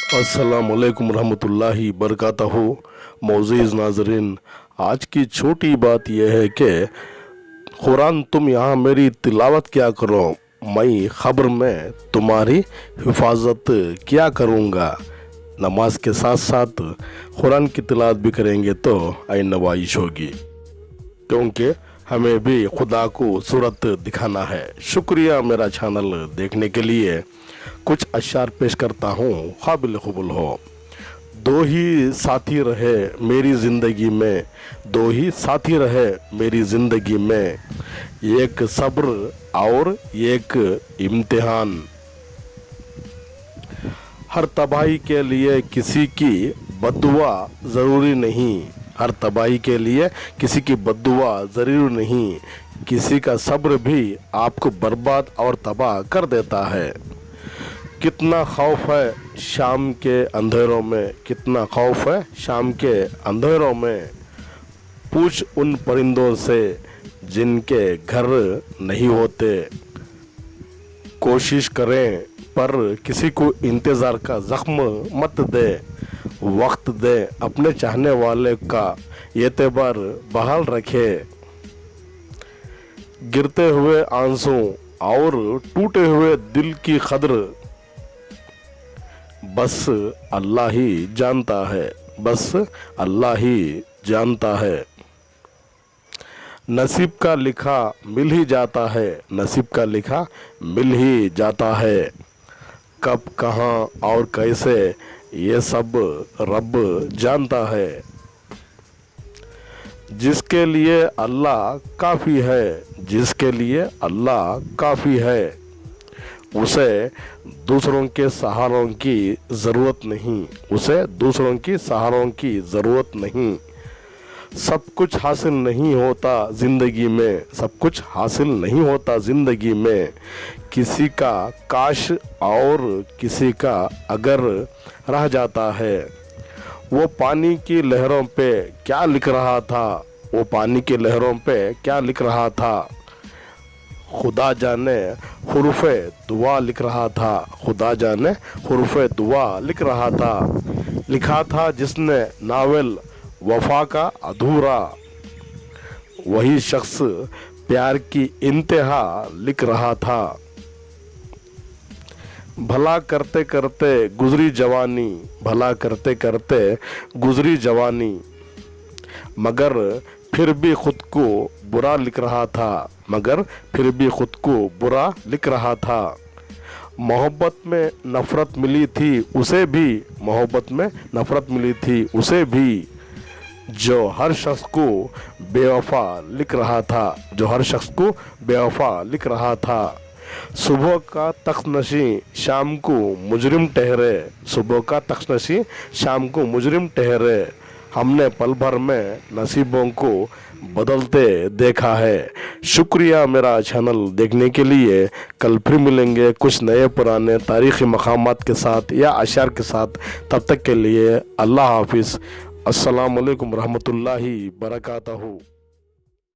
अस्सलाम वालेकुम रहमतुल्लाहि बरकातहू। मोअज़्ज़िज़ नाज़रीन, आज की छोटी बात यह है कि कुरान तुम यहाँ मेरी तिलावत क्या करो, मैं ख़ब्र में तुम्हारी हिफाजत क्या करूँगा। नमाज के साथ साथ कुरान की तिलावत भी करेंगे तो आई नवाइश होगी, क्योंकि हमें भी खुदा को सूरत दिखाना है। शुक्रिया मेरा चैनल देखने के लिए। कुछ अशार पेश करता हूँ, काबिल कबूल हो। दो ही साथी रहे मेरी ज़िंदगी में, दो ही साथी रहे मेरी ज़िंदगी में, एक सब्र और एक इम्तिहान। हर तबाही के लिए किसी की बद्दुआ ज़रूरी नहीं, हर तबाही के लिए किसी की बद्दुआ ज़रूरी नहीं। किसी का सब्र भी आपको बर्बाद और तबाह कर देता है। कितना खौफ है शाम के अंधेरों में, कितना खौफ है शाम के अंधेरों में। पूछ उन परिंदों से जिनके घर नहीं होते। कोशिश करें पर किसी को इंतज़ार का ज़ख्म मत दे। वक्त दे अपने चाहने वाले का एतबार बहाल रखे। गिरते हुए आंसू और टूटे हुए दिल की कद्र बस अल्लाह ही जानता है, बस अल्लाह ही जानता है। नसीब का लिखा मिल ही जाता है, नसीब का लिखा मिल ही जाता है। कब कहाँ और कैसे ये सब रब जानता है। जिसके लिए अल्लाह काफ़ी है, जिसके लिए अल्लाह काफ़ी है, उसे दूसरों के सहारों की ज़रूरत नहीं, उसे दूसरों की सहारों की ज़रूरत नहीं। सब कुछ हासिल नहीं होता ज़िंदगी में, सब कुछ हासिल नहीं होता ज़िंदगी में। किसी का काश और किसी का अगर रह जाता है। वो पानी की लहरों पे क्या लिख रहा था, वो पानी की लहरों पे क्या लिख रहा था। खुदा जाने हुरूफ़े दुआ लिख रहा था, खुदा जाने हुरूफ़े दुआ लिख रहा था। लिखा था जिसने नावल वफ़ा का अधूरा, वही शख्स प्यार की इंतहा लिख रहा था। भला करते करते गुजरी जवानी, भला करते करते गुजरी जवानी, मगर फिर भी खुद को बुरा लिख रहा था, मगर फिर भी खुद को बुरा लिख रहा था। मोहब्बत में नफ़रत मिली थी उसे भी, मोहब्बत में नफ़रत मिली थी उसे भी, जो हर शख्स को बेवफा लिख रहा था, जो हर शख्स को बेवफा लिख रहा था। सुबह का तख्तनशी शाम को मुजरिम ठहरे, सुबह का तख्तनशी शाम को मुजरिम ठहरे। हमने पल भर में नसीबों को बदलते देखा है। शुक्रिया मेरा चैनल देखने के लिए। कल फिर मिलेंगे कुछ नए पुराने तारीख़ी मक़ामात के साथ या अशार के साथ। तब तक के लिए अल्लाह हाफिज़। अस्सलाम वालेकुम रहमतुल्लाहि बरकातहू।